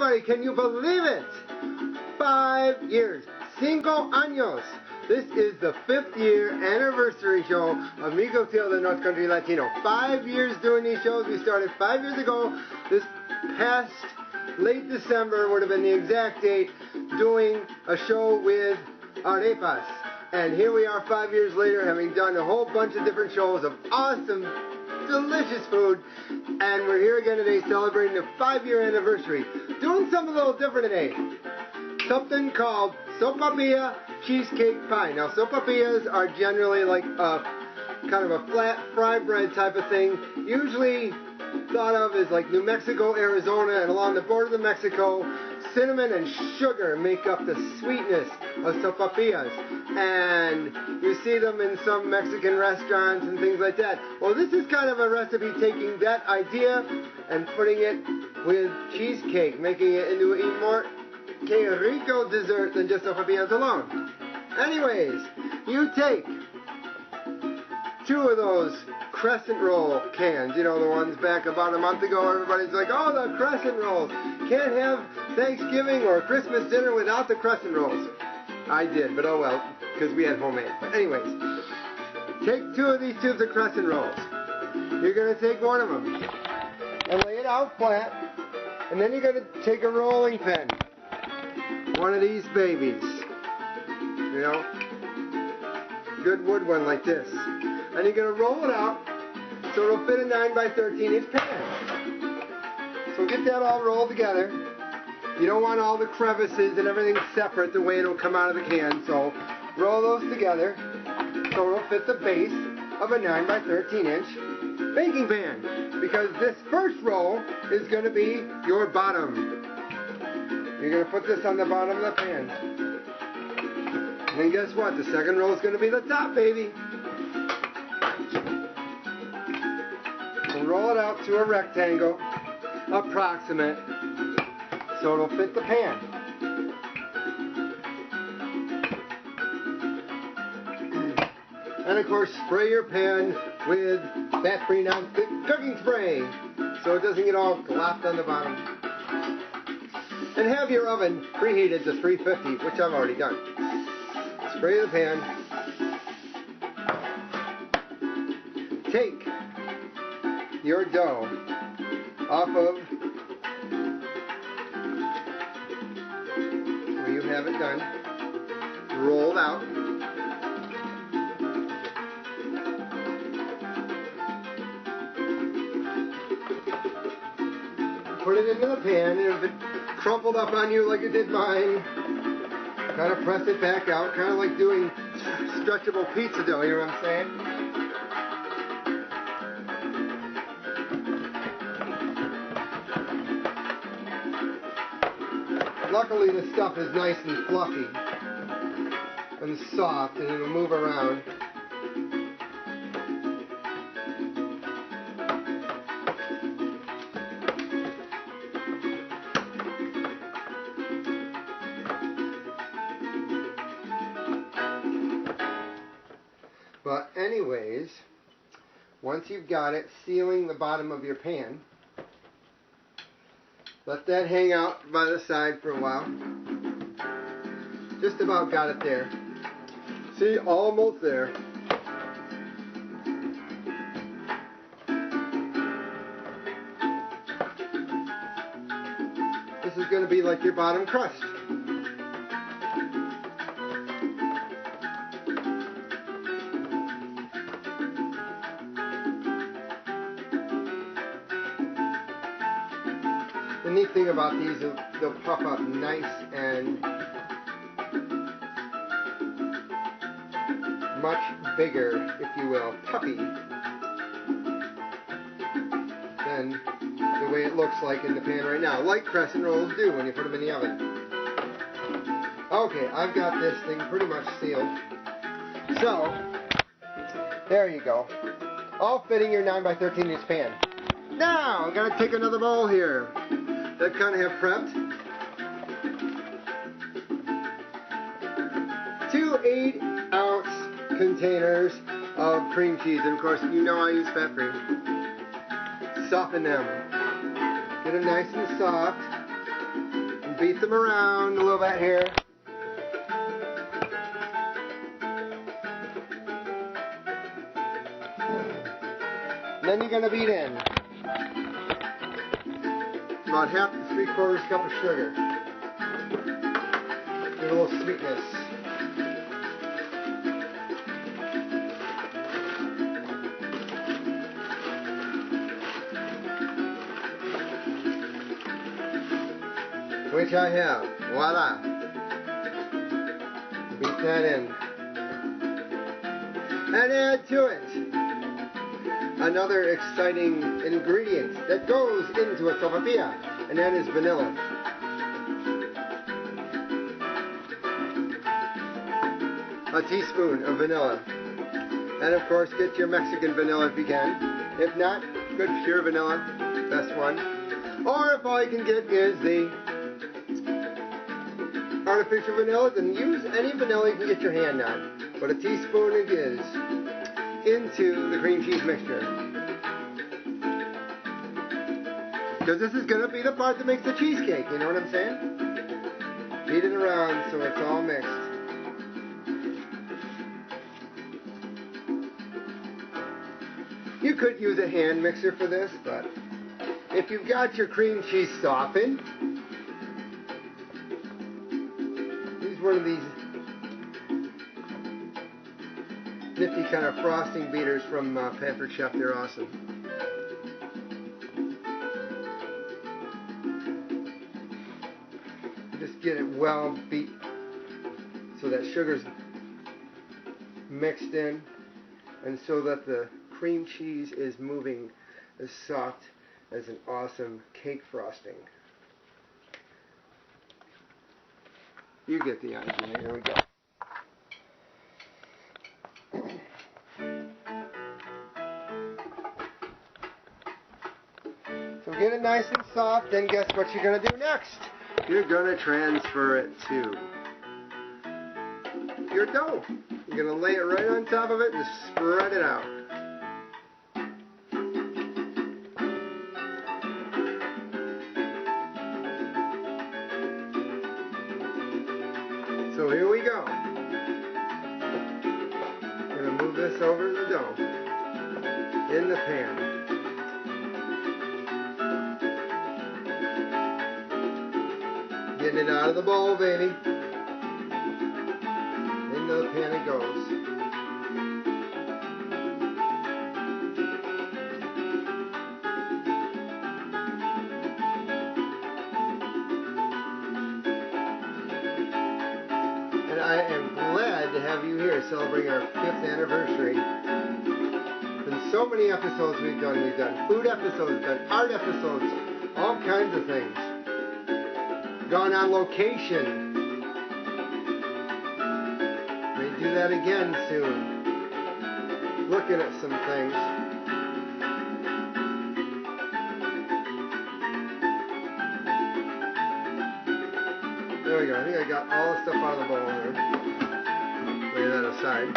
Everybody, can you believe it? 5 years. 5 años. This is the 5th year anniversary show of Migueltio, the North Country Latino. 5 years doing these shows. We started 5 years ago. This past late December would have been the exact date, doing a show with arepas. And here we are 5 years later, having done a whole bunch of different shows of awesome, delicious food. And we're here again today celebrating the 5-year anniversary. Doing something a little different today. Something called Sopaipillas Cheesecake Pie. Now, sopaipillas are generally like a kind of a flat fry bread type of thing. Usually thought of as like New Mexico, Arizona, and along the border of Mexico, cinnamon and sugar make up the sweetness of sopaipillas. And you see them in some Mexican restaurants and things like that. Well, this is kind of a recipe taking that idea and putting it with cheesecake, making it into a more que rico dessert than just sopaipillas alone. Anyways, you take 2 of those crescent roll cans, you know, the ones back about a month ago, everybody's like, oh, the crescent rolls. Can't have Thanksgiving or Christmas dinner without the crescent rolls. I did, but oh well, because we had homemade. But anyways, take 2 of these tubes of crescent rolls. You're going to take 1 of them and lay it out flat, and then you're going to take a rolling pin. One of these babies, you know, good wood one like this. And you're going to roll it out so it'll fit a 9 by 13 inch pan. So get that all rolled together. You don't want all the crevices and everything separate the way it'll come out of the can. So roll those together so it'll fit the base of a 9 by 13 inch baking pan. Because this first roll is going to be your bottom. You're going to put this on the bottom of the pan. And then guess what? The second roll is going to be the top, baby. So roll it out to a rectangle, approximate, so it'll fit the pan. And of course, spray your pan with fat-free non-stick cooking spray so it doesn't get all glopped on the bottom. And have your oven preheated to 350, which I've already done. Spray the pan. Take your dough off of where you have it done. Roll it out. Put it into the pan, and if it crumpled up on you like it did mine, kind of press it back out, kind of like doing stretchable pizza dough, you know what I'm saying? Luckily the stuff is nice and fluffy and soft, and it'll move around. But anyways, once you've got it sealing the bottom of your pan, let that hang out by the side for a while. Just about got it there. See, almost there. This is going to be like your bottom crust. The neat thing about these is they'll puff up nice and much bigger, if you will, puffy than the way it looks like in the pan right now, like crescent rolls do when you put them in the oven. Okay, I've got this thing pretty much sealed. So, there you go. All fitting your 9 by 13 inch pan. Now, I'm going to take another bowl here that kind of have prepped. 2 8-ounce containers of cream cheese. And of course, you know I use fat-free. Soften them. Get them nice and soft. And beat them around a little bit here. Then you're going to beat in about 1/2 to 3/4 cup of sugar. Get a little sweetness. Which I have. Voila. Beat that in. And add to it another exciting ingredient that goes into a sopaipilla, and that is vanilla. A teaspoon of vanilla. And of course, get your Mexican vanilla if you can. If not, good pure vanilla, best one. Or if all you can get is the artificial vanilla, then use any vanilla you can get your hand on. But a teaspoon it is into the cream cheese mixture. Because this is going to be the part that makes the cheesecake, you know what I'm saying? Beat it around so it's all mixed. You could use a hand mixer for this, but if you've got your cream cheese softened, use one of these nifty kind of frosting beaters from Pampered Chef. They're awesome. Just get it well beat so that sugar's mixed in and so that the cream cheese is moving as soft as an awesome cake frosting. You get the idea. Here we go. So get it nice and soft, then guess what you're going to do next? You're going to transfer it to your dough. You're going to lay it right on top of it and spread it out. So here we go. I'm going to move this over the dough in the pan. Getting it out of the bowl, baby. Into the pan it goes. And I am glad to have you here celebrating our 5th anniversary. Been so many episodes we've done. We've done food episodes, we've done art episodes, all kinds of things. Gone on location. May do that again soon. Looking at some things. There we go. I think I got all the stuff out of the bowl there. Lay that aside.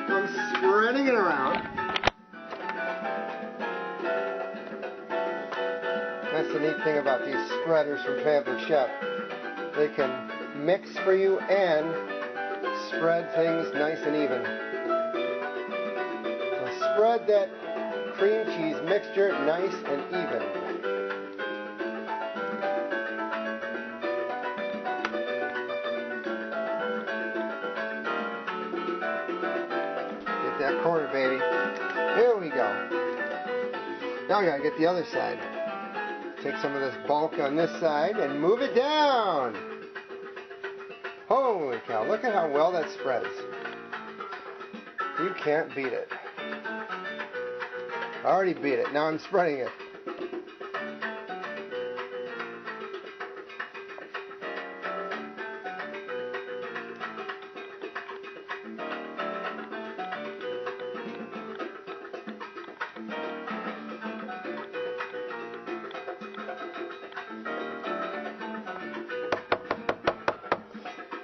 I'm spreading it around. That's the neat thing about these spreaders from Pampered Chef. They can mix for you and spread things nice and even. Now spread that cream cheese mixture nice and even. Get that corner, baby. Here we go. Now we gotta get the other side. Take some of this bulk on this side and move it down. Holy cow, look at how well that spreads. You can't beat it. I already beat it. Now I'm spreading it.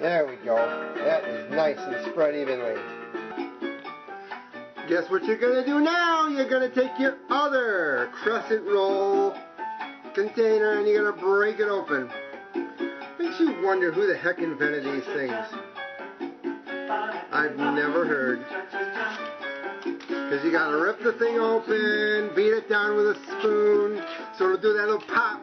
There we go. That is nice and spread evenly. Guess what you're going to do now? You're going to take your other crescent roll container and you gotta break it open. Makes you wonder who the heck invented these things. I've never heard. Because you gotta rip the thing open, beat it down with a spoon, so it'll do that little pop.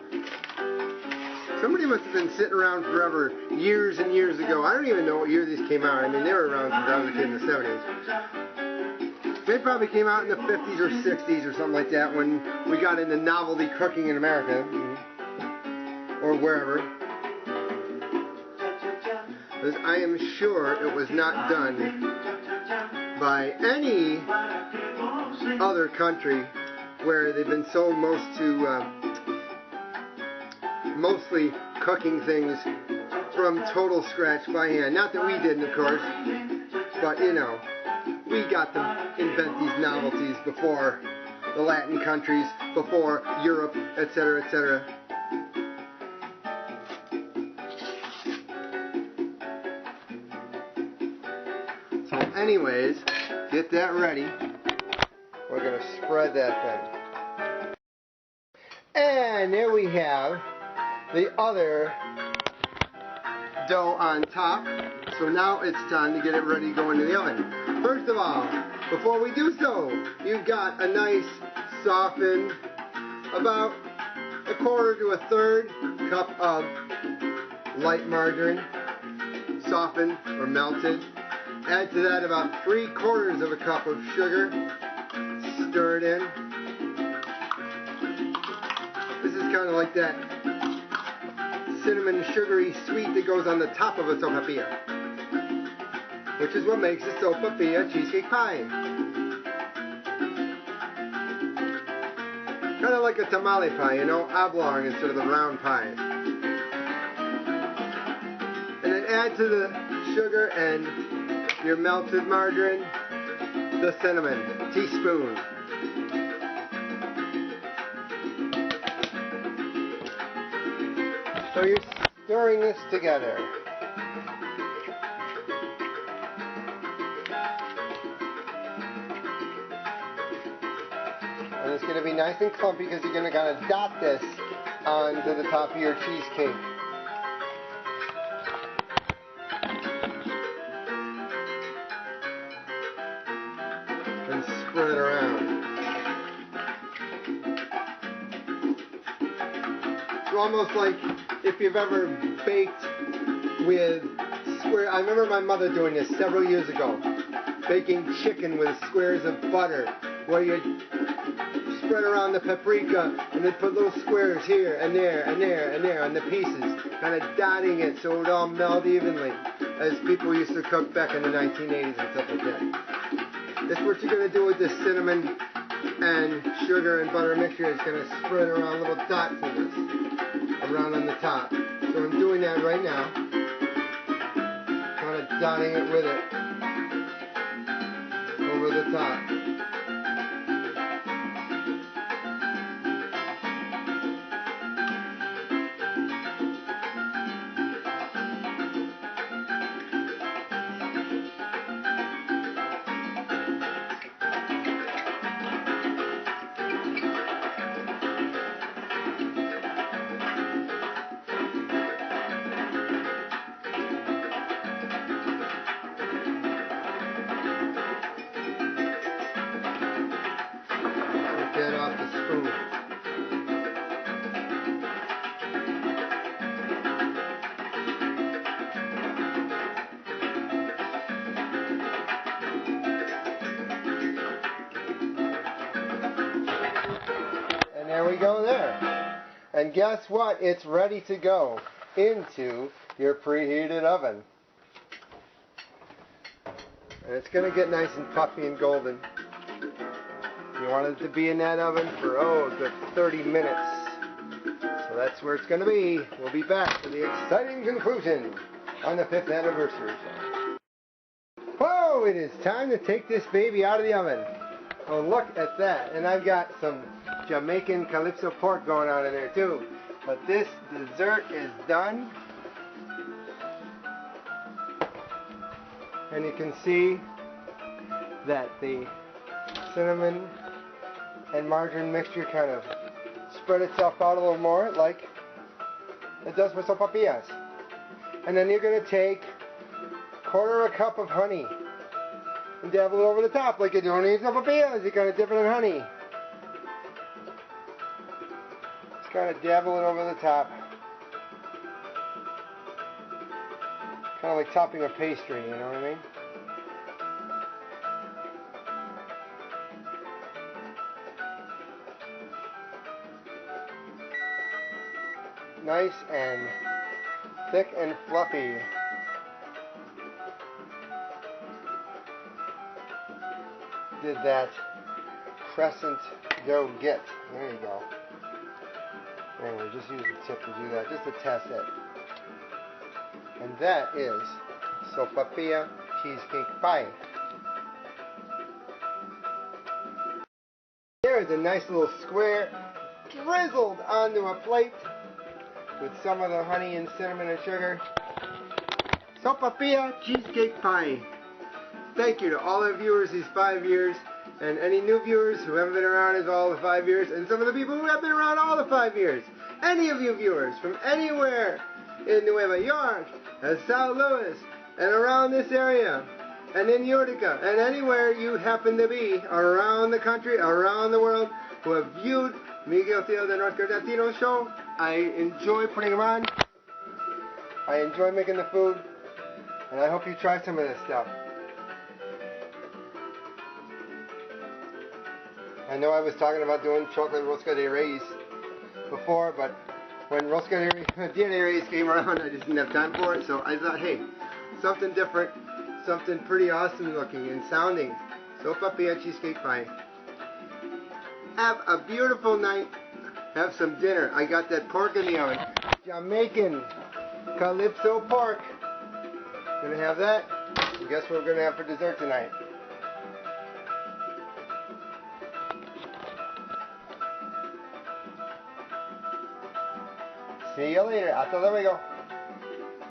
Somebody must have been sitting around forever, years and years ago. I don't even know what year these came out. I mean, they were around since I was a kid in the 70s. They probably came out in the 50s or 60s or something like that when we got into novelty cooking in America. Or wherever. Because I am sure it was not done by any other country where they've been so mostly cooking things from total scratch by hand. Not that we didn't, of course, but you know, we got to invent these novelties before the Latin countries, before Europe, etc., etc. So anyways, get that ready. We're going to spread that thing. And there we have the other dough on top. So now it's time to get it ready to go into the oven. First of all, before we do so, you've got a nice softened, about a quarter to a third cup of light margarine, softened or melted. Add to that about 3/4 of a cup of sugar. Stir it in. This is kind of like that cinnamon sugary sweet that goes on the top of a sopaipilla, which is what makes a Sopaipillas Cheesecake Pie. Kind of like a tamale pie, you know, oblong instead of the round pie. And then add to the sugar and your melted margarine the cinnamon, teaspoon. So you're stirring this together. And it's going to be nice and clumpy because you're going to kind of dot this onto the top of your cheesecake. And spread it around. It's almost like if you've ever baked with square. I remember my mother doing this several years ago. Baking chicken with squares of butter, where you spread around the paprika and then put little squares here and there and there and there on the pieces, kind of dotting it so it would all meld evenly, as people used to cook back in the 1980s and stuff like that. That's what you're going to do with this cinnamon and sugar and butter mixture. It's going to spread around little dots of this around on the top. So I'm doing that right now. Kind of dotting it with it over the top. That off the spoon. And there we go there. And guess what? It's ready to go into your preheated oven. And it's going to get nice and puffy and golden. You want it to be in that oven for, a good 30 minutes. So that's where it's going to be. We'll be back for the exciting conclusion on the 5th anniversary show. Whoa, it is time to take this baby out of the oven. Oh, look at that. And I've got some Jamaican calypso pork going on in there too. But this dessert is done. And you can see that the cinnamon and margarine mixture kind of spread itself out a little more, like it does for sopaipillas. And then you're going to take 1/4 cup of honey and dabble it over the top like you're doing these sopaipillas. You're kind of dipping in honey. Just kind of dabble it over the top. Kind of like topping a pastry, you know what I mean? Nice and thick and fluffy. Did that crescent dough get? There you go. Anyway, just use the tip to do that, just to test it. And that is Sopaipillas Cheesecake Pie. There's a nice little square drizzled onto a plate with some of the honey and cinnamon and sugar. Sopaipillas Cheesecake Pie. Thank you to all our viewers these 5 years, and any new viewers who haven't been around as all the 5 years, and some of the people who have been around all the 5 years. Any of you viewers from anywhere in Nueva York, and St. Louis, and around this area, and in Utica, and anywhere you happen to be, around the country, around the world, who have viewed Migueltio, the North Country Latino show. I enjoy putting them on. I enjoy making the food, and I hope you try some of this stuff. I know I was talking about doing chocolate rosca de reyes before, but when rosca de reyes came around, I just didn't have time for it, so I thought, hey, something different, something pretty awesome looking and sounding. Sopaipillas Cheesecake Pie. Have a beautiful night. Have some dinner. I got that pork in the oven. Jamaican Calypso pork. Gonna have that. And guess what we're gonna have for dessert tonight? See you later. Hasta luego.